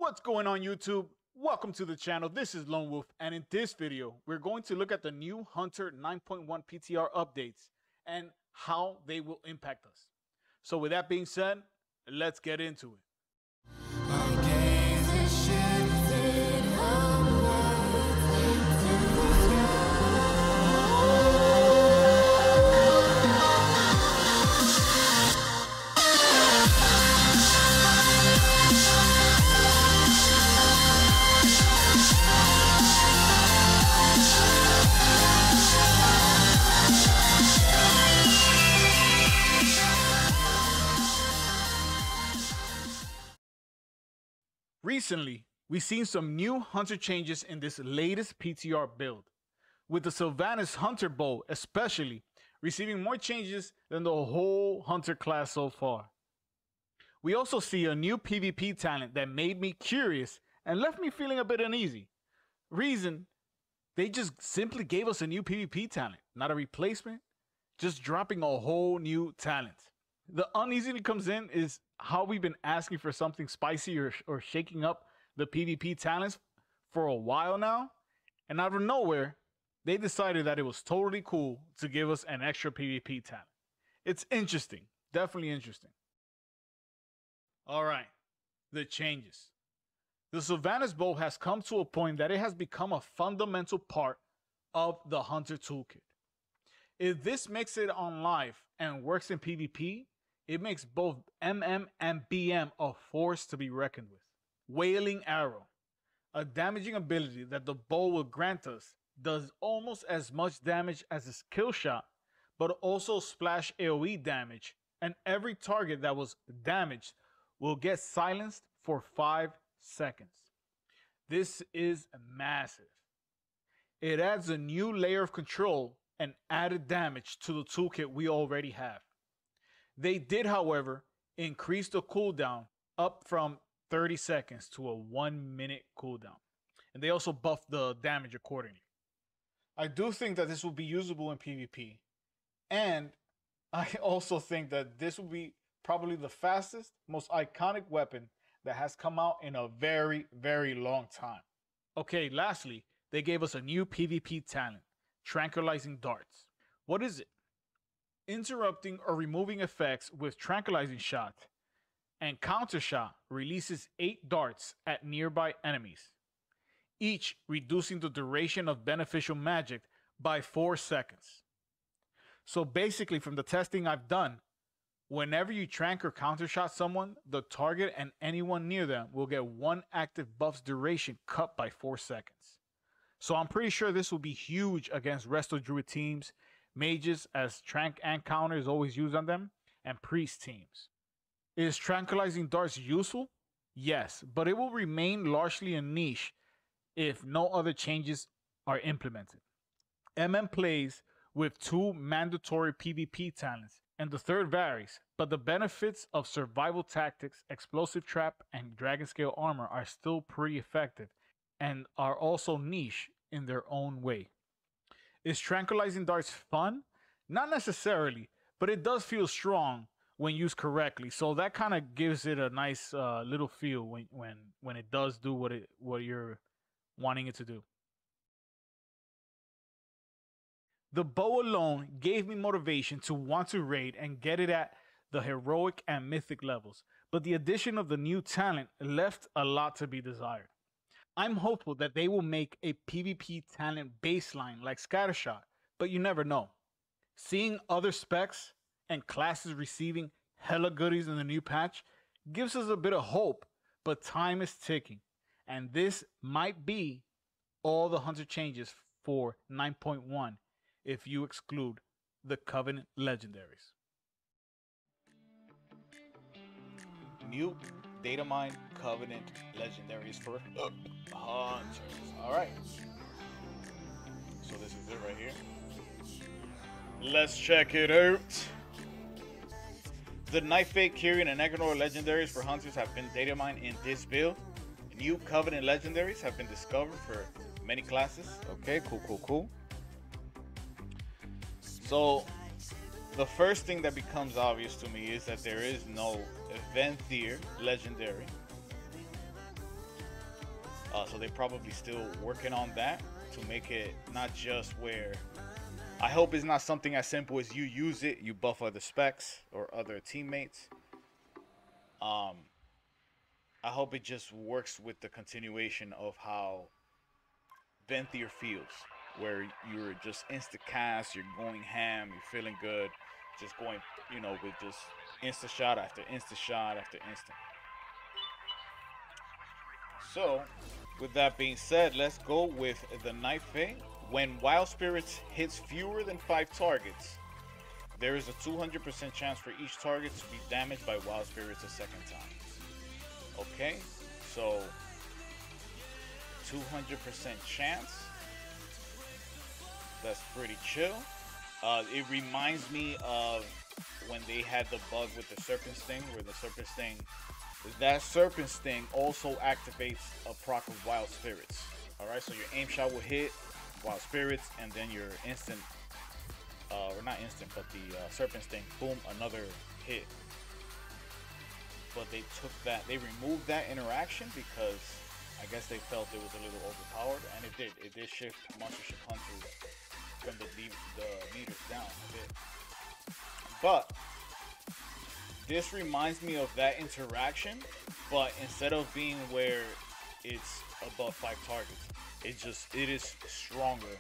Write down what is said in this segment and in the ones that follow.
What's going on YouTube? Welcome to the channel. This is Lone Wolf, and in this video we're going to look at the new Hunter 9.1 PTR updates and how they will impact us. So with that being said, let's get into it. Recently, we've seen some new Hunter changes in this latest PTR build, with the Sylvanas Hunter bow especially receiving more changes than the whole Hunter class so far. We also see a new PvP talent that made me curious and left me feeling a bit uneasy. Reason, they just simply gave us a new PvP talent, not a replacement, just dropping a whole new talent. The uneasiness comes in is how we've been asking for something spicy or shaking up the PvP talents for a while now, and out of nowhere, they decided that it was totally cool to give us an extra PvP talent. It's interesting, definitely interesting. Alright, the changes. The Sylvanas bow has come to a point that it has become a fundamental part of the Hunter toolkit. If this makes it on live and works in PvP, it makes both MM and BM a force to be reckoned with. Wailing Arrow, a damaging ability that the bow will grant us, does almost as much damage as its kill shot, but also splash AoE damage, and every target that was damaged will get silenced for 5 seconds. This is massive. It adds a new layer of control and added damage to the toolkit we already have. They did, however, increase the cooldown up from 30 seconds to a 1-minute cooldown. And they also buffed the damage accordingly. I do think that this will be usable in PvP. And I also think that this will be probably the fastest, most iconic weapon that has come out in a very, very long time. Okay, lastly, they gave us a new PvP talent, Tranquilizing Darts. What is it? Interrupting or removing effects with Tranquilizing Shot, and Counter Shot releases 8 darts at nearby enemies, each reducing the duration of beneficial magic by 4 seconds. So basically, from the testing I've done, whenever you trank or counter shot someone, the target and anyone near them will get 1 active buff's duration cut by 4 seconds. So I'm pretty sure this will be huge against Resto Druid teams, mages, as trank and counter is always used on them, and priest teams. Is Tranquilizing Darts useful? Yes, but it will remain largely a niche if no other changes are implemented. MM plays with 2 mandatory PvP talents, and the third varies, but the benefits of survival tactics, explosive trap, and dragon scale armor are still pretty effective and are also niche in their own way. Is Tranquilizing Darts fun? Not necessarily, but it does feel strong when used correctly. So that kind of gives it a nice little feel when it does do what you're wanting it to do. The bow alone gave me motivation to want to raid and get it at the heroic and mythic levels, but the addition of the new talent left a lot to be desired. I'm hopeful that they will make a PvP talent baseline like Scattershot, but you never know. Seeing other specs and classes receiving hella goodies in the new patch gives us a bit of hope, but time is ticking, and this might be all the Hunter changes for 9.1 if you exclude the Covenant Legendaries. New data mine Covenant Legendaries for Hunters. Alright. So this is it right here. Let's check it out. The Nightfate, Kyrian, and Neckerlord Legendaries for Hunters have been data mined in this build. New Covenant Legendaries have been discovered for many classes. Okay, cool. So the first thing that becomes obvious to me is that there is no Venthyr Legendary. So they're probably still working on that to make it not just where. I hope it's not something as simple as you use it, you buff other specs or other teammates. Um, I hope it just works with the continuation of how Venthyr feels, where you're just insta cast, you're going ham, you're feeling good, just going, with just insta shot after insta shot after insta. So, with that being said, let's go with the Night Fae. When Wild Spirits hits fewer than 5 targets, there is a 200% chance for each target to be damaged by Wild Spirits a second time. Okay, so 200% chance. That's pretty chill. It reminds me of when they had the bug with the Serpent Sting, where the Serpent Sting, that Serpent Sting also activates a proc of Wild Spirits. Alright, so your aim shot will hit Wild Spirits, and then your instant, or not instant, but the Serpent Sting, boom, another hit. But they took that, they removed that interaction because I guess they felt it was a little overpowered, and it did. It did shift Monstership Hunters from the meters down a bit. But this reminds me of that interaction, but instead of being where it's above 5 targets, it is stronger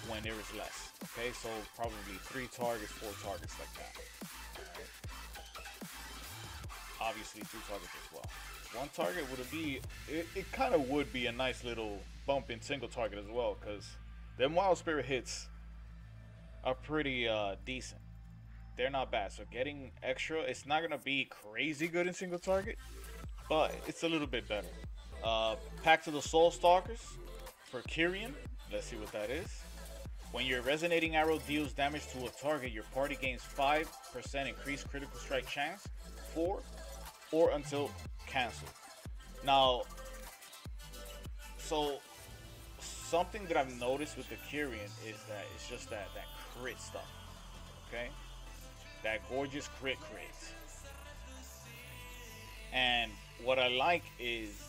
when there is less. Okay, so probably 3 targets, 4 targets, like that. Right. Obviously 2 targets as well. 1 target would be, it kind of would be a nice little bump in single target as well, because them Wild Spirit hits are pretty decent. They're not bad. So getting extra, it's not going to be crazy good in single target, but it's a little bit better. Pact of the Soul Stalkers for Kyrian. Let's see what that is. When your resonating arrow deals damage to a target, your party gains 5% increased critical strike chance for or until canceled. Now, so something that I've noticed with the Kyrian is that it's just that crit stuff. Okay? That gorgeous crit. And what I like is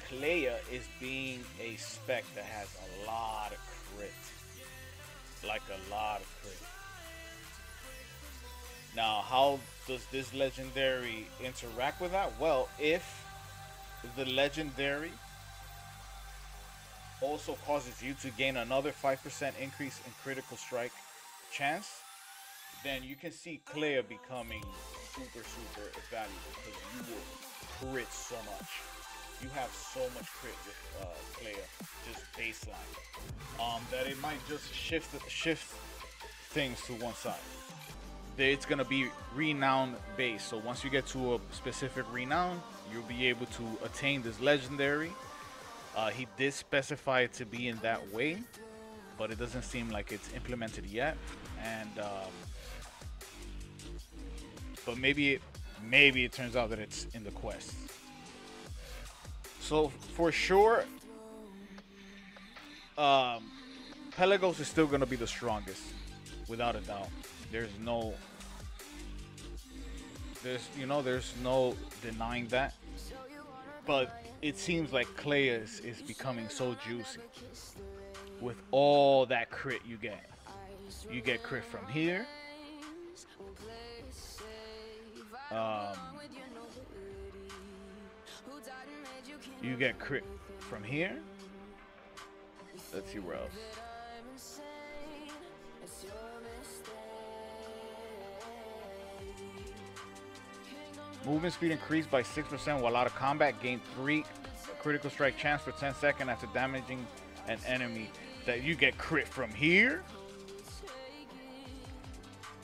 Clea is being a spec that has a lot of crit. Like a lot of crit. Now, how does this legendary interact with that? Well, if the legendary also causes you to gain another 5% increase in critical strike chance, then you can see Clea becoming super valuable, because you will crit so much. You have so much crit with Clea, just baseline, that it might just shift things to one side. It's gonna be renown based, so once you get to a specific renown, you'll be able to attain this legendary. He did specify it to be in that way, but it doesn't seem like it's implemented yet. And but maybe it turns out that it's in the quest. So for sure, Pelagos is still gonna be the strongest, without a doubt. There's no denying that. But it seems like Clea is becoming so juicy with all that crit you get. You get crit from here. You get crit from here. Let's see where else. Movement speed increased by 6% while out of combat. Gain 3 critical strike chance for 10 seconds after damaging an enemy. That you get crit from here.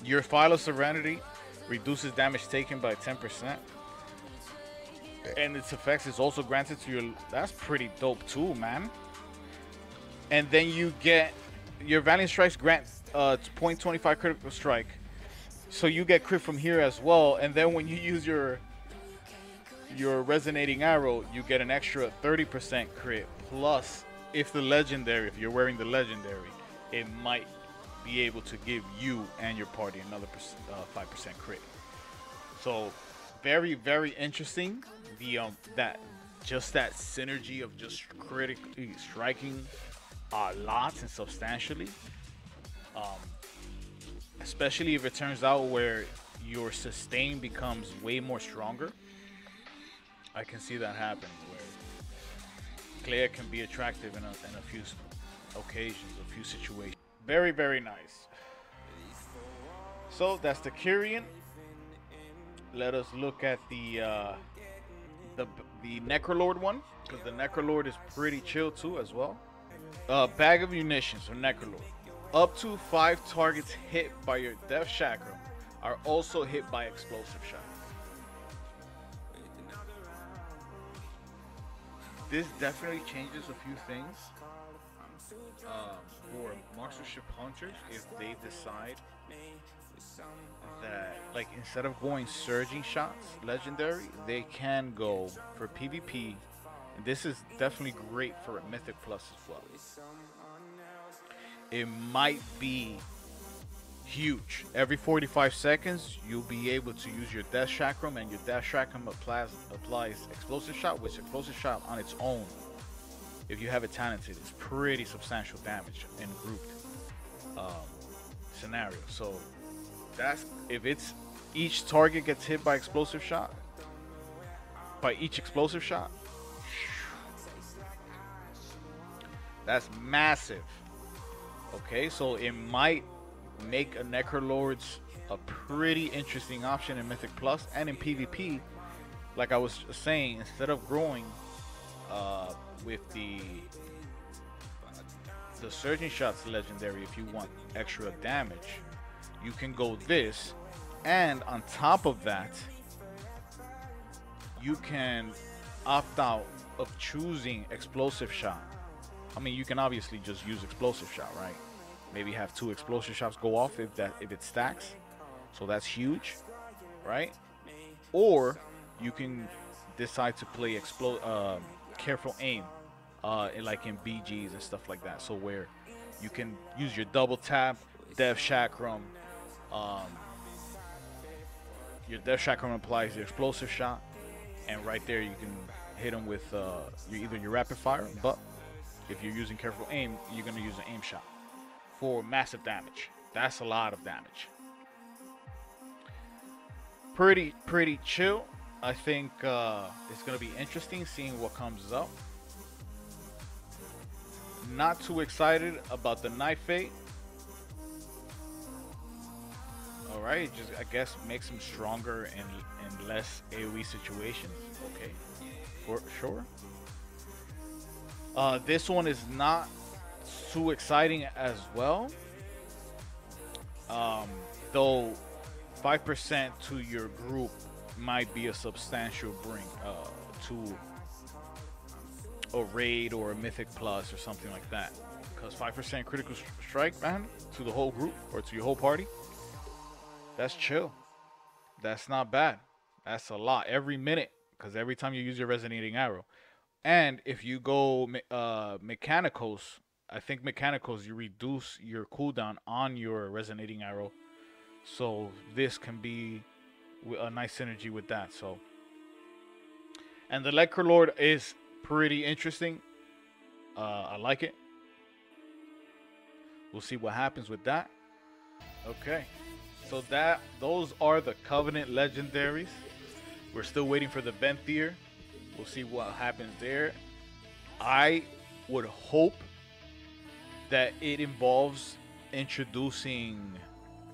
Your File of Serenity reduces damage taken by 10%. And its effects is also granted to your... That's pretty dope too, man. And then you get... Your Valiant Strikes grant 0.25 critical strike. So you get crit from here as well, and then when you use your resonating arrow, you get an extra 30% crit. Plus, if you're wearing the legendary, it might be able to give you and your party another 5% crit. So very interesting. The that just that synergy of just critically striking lots and substantially. Um, Especially if it turns out where your sustain becomes way more stronger. I can see that happening where Clea can be attractive in a few occasions, a few situations. Very, very nice. So that's the Kyrian. Let us look at the Neckerlord one, because the Neckerlord is pretty chill too as well. Bag of munitions for Neckerlord. Up to 5 targets hit by your Death Chakram are also hit by explosive shot. This definitely changes a few things for Marksmanship Hunters if they decide that, like, instead of going surging shots legendary, they can go for PvP. And this is definitely great for a Mythic Plus as well. It might be huge. Every 45 seconds, you'll be able to use your Death Chakram, and your Death Chakram applies Explosive Shot, which Explosive Shot on its own, if you have it talented, is pretty substantial damage in grouped scenario. So that's if it's each target gets hit by Explosive Shot, by each Explosive Shot, that's massive. Okay, so it might make a Neckerlords a pretty interesting option in Mythic Plus and in PvP. Like I was saying, instead of growing with the Surging Shots legendary, if you want extra damage, you can go this, and on top of that, you can opt out of choosing Explosive Shot. I mean, you can obviously just use Explosive Shot, right? Maybe have 2 Explosive Shots go off if it stacks, so that's huge, right? Or you can decide to play Careful Aim, like in BGs and stuff like that. So where you can use your double tap, Death Chakram. Your Death Chakram applies the Explosive Shot, and right there you can hit them with either your Rapid Fire, but if you're using Careful Aim, you're going to use an aim shot for massive damage. That's a lot of damage. Pretty chill. I think it's going to be interesting seeing what comes up. Not too excited about the Night Fate. Alright, just I guess makes him stronger in less AoE situations. Okay, for sure. This one is not too exciting as well. Though 5% to your group might be a substantial bring to a raid or a Mythic Plus or something like that. Because 5% critical strike, man, to the whole group or to your whole party, that's chill. That's not bad. That's a lot every minute, because every time you use your Resonating Arrow. And if you go Mechanicals, I think Mechanicals, you reduce your cooldown on your Resonating Arrow. So this can be a nice synergy with that. So, and the Neckerlord is pretty interesting. I like it. We'll see what happens with that. Okay, so those are the Covenant Legendaries. We're still waiting for the Venthyr. We'll see what happens there. I would hope that it involves introducing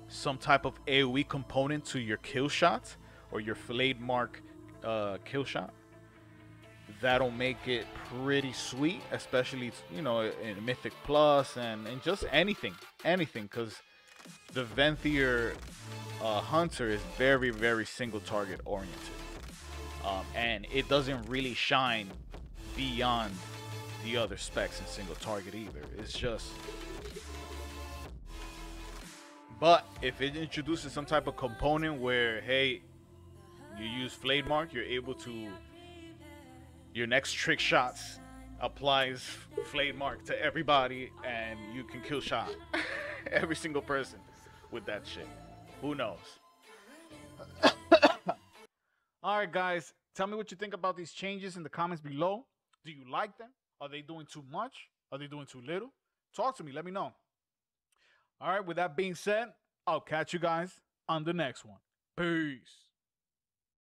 some type of AoE component to your kill shot or your Flayed Mark kill shot. That'll make it pretty sweet, especially, you know, in Mythic Plus and just anything, because the Venthyr Hunter is very, very single target oriented. And it doesn't really shine beyond the other specs in single target either. It's just... But if it introduces some type of component where, hey, you use Flayed Mark, you're able to... Your next trick shots applies Flayed Mark to everybody, and you can kill shot every single person with that shit. Who knows? All right, guys. Tell me what you think about these changes in the comments below. Do you like them? Are they doing too much? Are they doing too little? Talk to me. Let me know. All right, with that being said, I'll catch you guys on the next one. Peace.